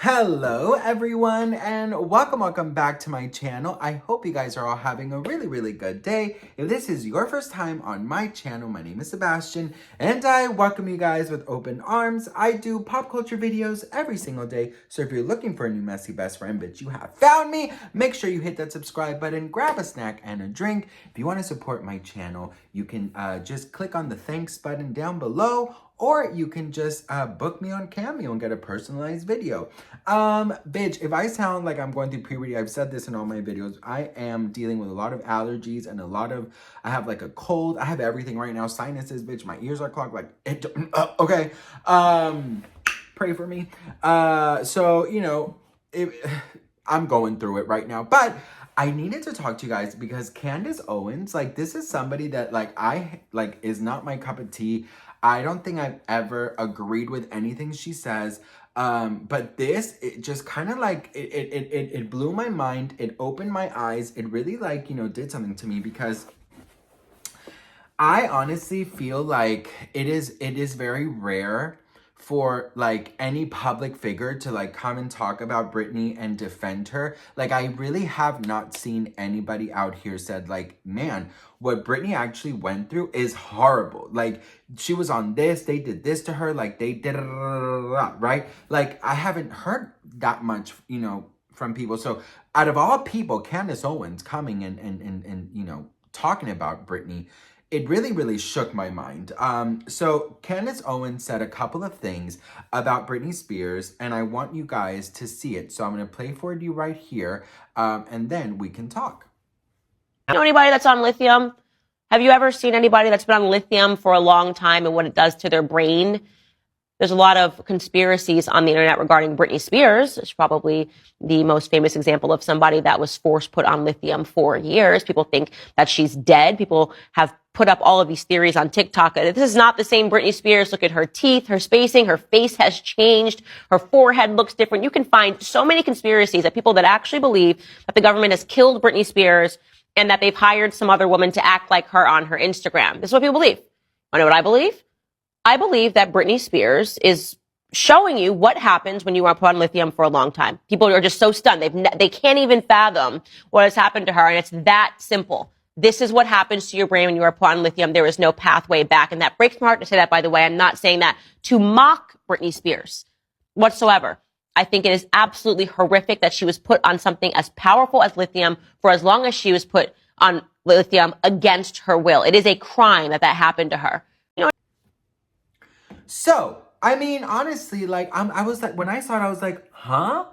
Hello everyone and welcome back to my channel. I hope you guys are all having a really good day. If this is your first time on my channel, my name is Sebastian and I welcome you guys with open arms. I do pop culture videos every single day, so if you're looking for a new messy best friend but you have found me, make sure you hit that subscribe button, grab a snack and a drink. If you want to support my channel, you can just click on the thanks button down below, or you can just book me on Cameo and get a personalized video. Bitch, if I sound like I'm going through puberty, I've said this in all my videos, I am dealing with a lot of allergies and I have like a cold, I have everything right now, sinuses, bitch, my ears are clogged, like, okay, pray for me. I'm going through it right now, but I needed to talk to you guys because Candace Owens, like, this is somebody that, is not my cup of tea. I don't think I've ever agreed with anything she says. But it just kind of it blew my mind. It opened my eyes. It really did something to me because I honestly feel like it is very rare for any public figure to come and talk about Britney and defend her. I really have not seen anybody out here said man, what Britney actually went through is horrible. She was on this, they did this to her, they did right? I haven't heard that much, from people. So out of all people, Candace Owens coming and talking about Britney, it really shook my mind. So Candace Owens said a couple of things about Britney Spears, and I want you guys to see it. So I'm going to play for you right here, and then we can talk. You know anybody that's on lithium? Have you ever seen anybody that's been on lithium for a long time and what it does to their brain? There's a lot of conspiracies on the internet regarding Britney Spears. It's probably the most famous example of somebody that was forced put on lithium for years. People think that she's dead. People have put up all of these theories on TikTok. This is not the same Britney Spears. Look at her teeth, her spacing, her face has changed. Her forehead looks different. You can find so many conspiracies of people that actually believe that the government has killed Britney Spears and that they've hired some other woman to act like her on her Instagram. This is what people believe. I know what I believe. I believe that Britney Spears is showing you what happens when you are put on lithium for a long time. People are just so stunned. They can't even fathom what has happened to her. And it's that simple. This is what happens to your brain when you are put on lithium. There is no pathway back. And that breaks my heart to say that, by the way. I'm not saying that to mock Britney Spears whatsoever. I think it is absolutely horrific that she was put on something as powerful as lithium for as long as she was put on lithium against her will. It is a crime that happened to her. So, I mean, honestly, I was like, when I saw it, I was like, huh?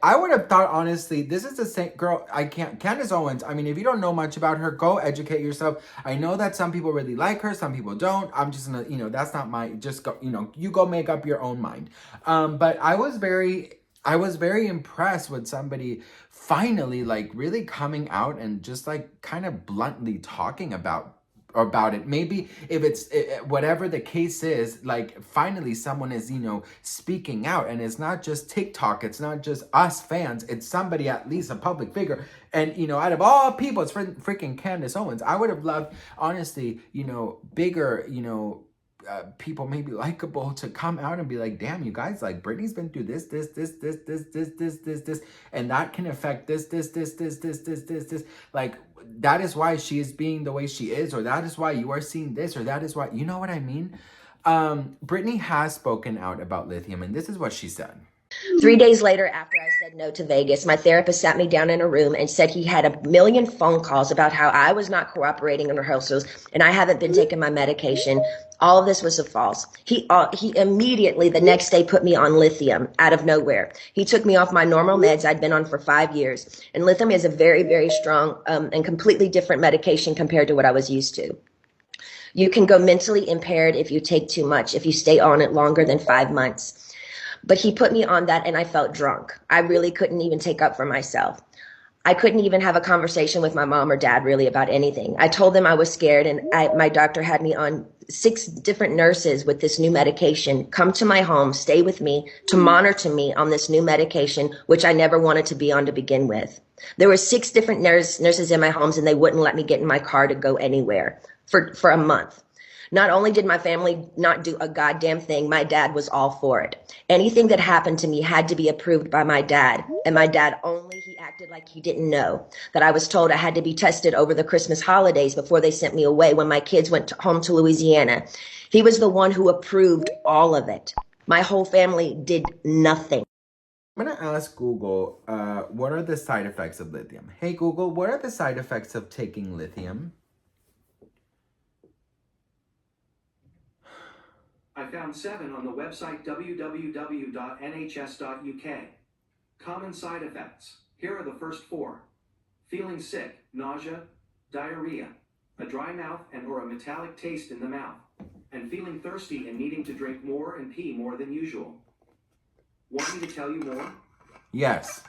I would have thought, honestly, this is the same girl. Candace Owens, I mean, if you don't know much about her, go educate yourself. I know that some people really like her, some people don't. I'm just gonna, that's not my, just go, you go make up your own mind. But I was very impressed with somebody finally, really coming out and just, kind of bluntly talking about it. Maybe if it's whatever the case is, finally someone is speaking out, and it's not just TikTok, it's not just us fans, it's somebody, at least a public figure. And out of all people, it's freaking Candace Owens. I would have loved, honestly, bigger people maybe likable to come out and be like, damn, you guys, Britney's been through this, and that can affect this. That is why she is being the way she is, or that is why you are seeing this, or that is why, you know what I mean? Britney has spoken out about lithium, and this is what she said. 3 days later, after I said no to Vegas, my therapist sat me down in a room and said he had a million phone calls about how I was not cooperating in rehearsals and I haven't been taking my medication. All of this was a false. He immediately the next day put me on lithium out of nowhere. He took me off my normal meds I'd been on for 5 years. And lithium is a very strong and completely different medication compared to what I was used to. You can go mentally impaired if you take too much, if you stay on it longer than 5 months. But he put me on that and I felt drunk. I really couldn't even take up for myself. I couldn't even have a conversation with my mom or dad really about anything. I told them I was scared, and my doctor had me on 6 different nurses with this new medication come to my home, stay with me, to monitor me on this new medication, which I never wanted to be on to begin with. There were 6 different nurses in my homes, and they wouldn't let me get in my car to go anywhere for a month. Not only did my family not do a goddamn thing, my dad was all for it. Anything that happened to me had to be approved by my dad. And my dad he acted like he didn't know that I was told I had to be tested over the Christmas holidays before they sent me away when my kids went home to Louisiana. He was the one who approved all of it. My whole family did nothing. I'm gonna ask Google, what are the side effects of lithium? Hey Google, what are the side effects of taking lithium? I found 7 on the website www.nhs.uk. Common side effects. Here are the first 4. Feeling sick, nausea, diarrhea, a dry mouth and or a metallic taste in the mouth, and feeling thirsty and needing to drink more and pee more than usual. Want me to tell you more? Yes.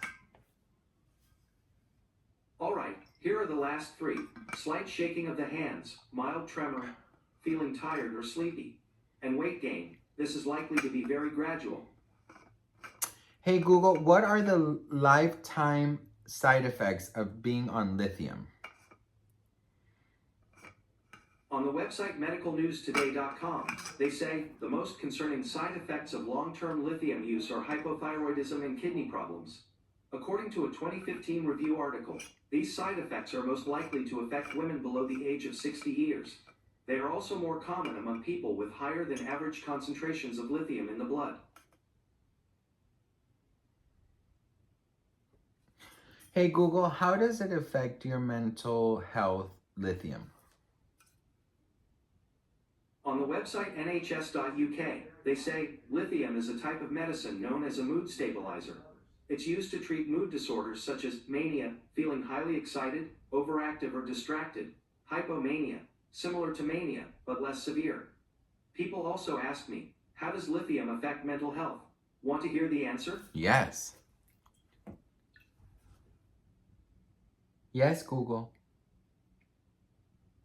Alright, here are the last 3. Slight shaking of the hands, mild tremor, feeling tired or sleepy, and weight gain. This is likely to be very gradual. Hey Google, what are the lifetime side effects of being on lithium? On the website medicalnewstoday.com, they say the most concerning side effects of long-term lithium use are hypothyroidism and kidney problems. According to a 2015 review article, these side effects are most likely to affect women below the age of 60 years. They are also more common among people with higher than average concentrations of lithium in the blood. Hey Google, how does it affect your mental health, lithium? On the website nhs.uk, they say lithium is a type of medicine known as a mood stabilizer. It's used to treat mood disorders such as mania, feeling highly excited, overactive or distracted, hypomania, similar to mania, but less severe. People also ask me, how does lithium affect mental health? Want to hear the answer? Yes. Yes, Google.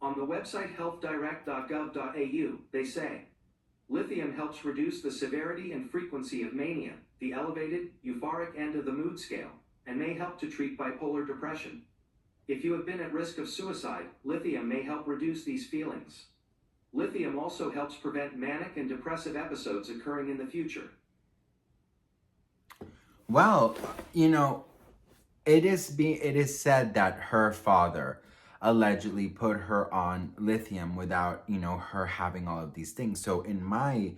On the website healthdirect.gov.au, they say, lithium helps reduce the severity and frequency of mania, the elevated, euphoric end of the mood scale, and may help to treat bipolar depression. If you have been at risk of suicide, lithium may help reduce these feelings. Lithium also helps prevent manic and depressive episodes occurring in the future. Well, it is said that her father allegedly put her on lithium without, her having all of these things. So in my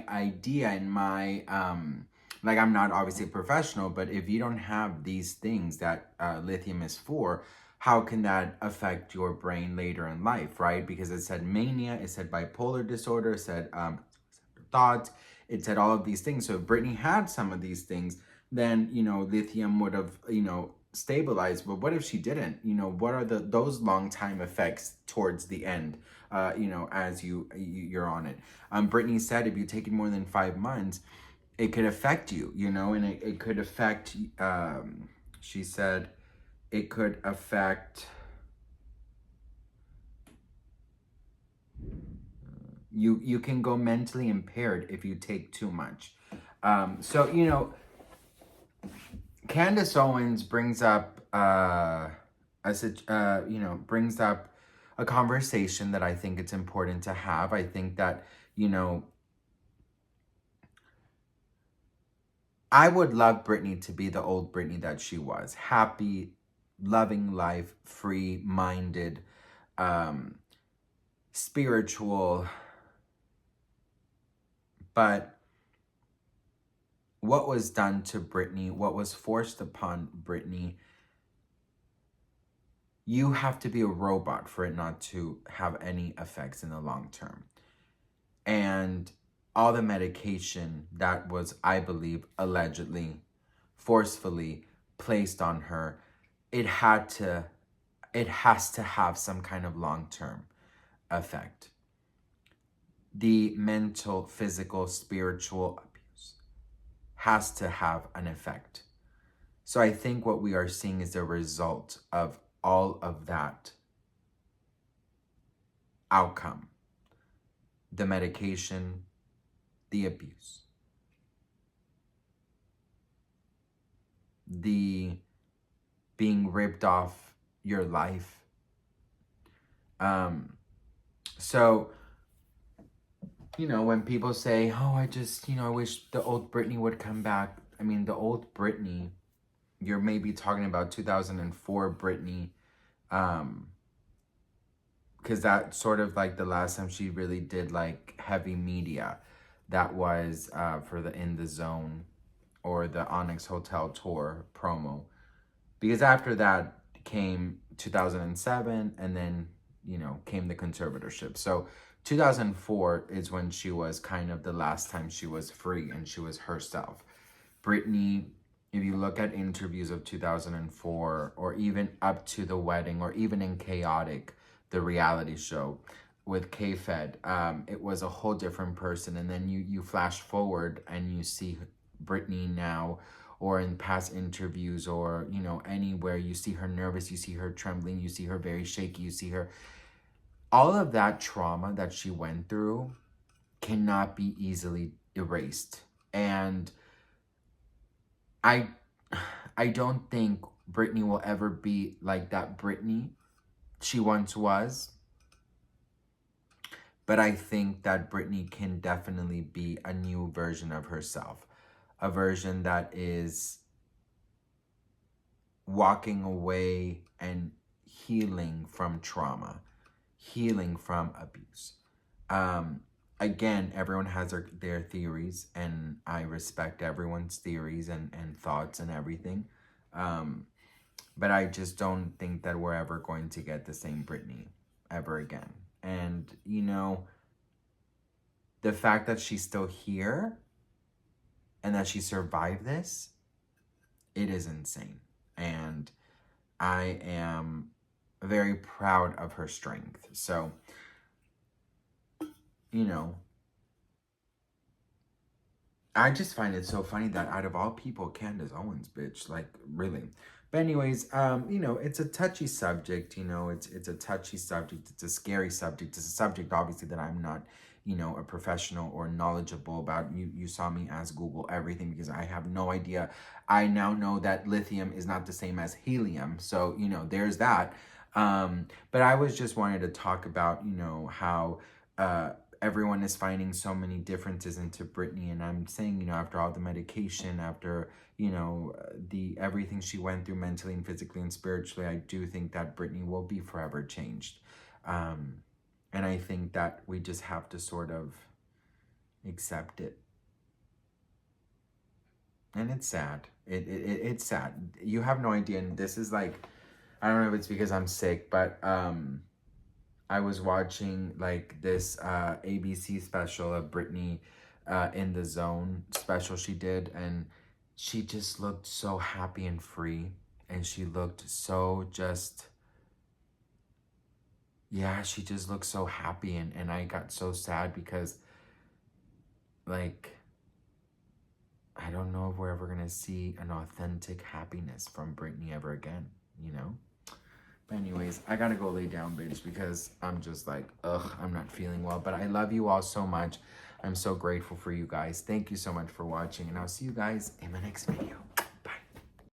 idea, like, I'm not obviously a professional, but if you don't have these things that lithium is for, how can that affect your brain later in life, right? Because it said mania, it said bipolar disorder, it said thoughts, it said all of these things. So if Britney had some of these things, then, lithium would have, stabilized. But what if she didn't? What are those long time effects towards the end, as you're on it? Britney said if you take it more than 5 months, it could affect you, and it could affect, she said it could affect you can go mentally impaired if you take too much. So, Candace Owens brings up brings up a conversation that I think it's important to have. I think that, I would love Britney to be the old Britney that she was. Happy, loving life, free-minded, spiritual. But what was done to Britney, what was forced upon Britney, you have to be a robot for it not to have any effects in the long term. And all the medication that was, I believe, allegedly, forcefully placed on her, it has to have some kind of long-term effect. The mental, physical, spiritual abuse has to have an effect. So I think what we are seeing is a result of all of that outcome. The medication, the abuse, the being ripped off your life. So you know, when people say, oh, I just, you know, I wish the old Britney would come back. I mean, the old Britney, you're maybe talking about 2004 Britney, because that's sort of like the last time she really did like heavy media. That was for the In the Zone or the Onyx Hotel tour promo. Because after that came 2007, and then, you know, came the conservatorship. So 2004 is when she was kind of the last time she was free and she was herself. Britney, if you look at interviews of 2004, or even up to the wedding, or even in Chaotic, the reality show with K-Fed, it was a whole different person. And then you flash forward and you see Britney now, or in past interviews, or, you know, anywhere, you see her nervous, you see her trembling, you see her very shaky, you see her, all of that trauma that she went through cannot be easily erased. And I don't think Britney will ever be like that Britney she once was. But I think that Britney can definitely be a new version of herself. A version that is walking away and healing from trauma, healing from abuse. Again, everyone has their theories, and I respect everyone's theories and thoughts and everything. But I just don't think that we're ever going to get the same Britney ever again. And, you know, the fact that she's still here and that she survived this, it is insane. And I am very proud of her strength. So, you know, I just find it so funny that out of all people, Candace Owens, bitch, like, really. But anyways, you know, it's a touchy subject, you know, it's a touchy subject, it's a scary subject, it's a subject, obviously, that I'm not, you know, a professional or knowledgeable about. You saw me ask Google everything because I have no idea. I now know that lithium is not the same as helium, so, you know, there's that. But I was just wanted to talk about, you know, how, everyone is finding so many differences into Britney, and I'm saying, you know, after all the medication, after, you know, the everything she went through mentally and physically and spiritually, I do think that Britney will be forever changed. And I think that we just have to sort of accept it. And it's sad. It's sad. You have no idea. And this is like, I don't know if it's because I'm sick, but I was watching like this ABC special of Britney, In the Zone special she did, and she just looked so happy and free, and she looked so just, yeah, she just looked so happy, and I got so sad because, like, I don't know if we're ever gonna see an authentic happiness from Britney ever again, you know? But anyways, I gotta go lay down, bitch, because I'm just like, ugh, I'm not feeling well. But I love you all so much. I'm so grateful for you guys. Thank you so much for watching, and I'll see you guys in my next video.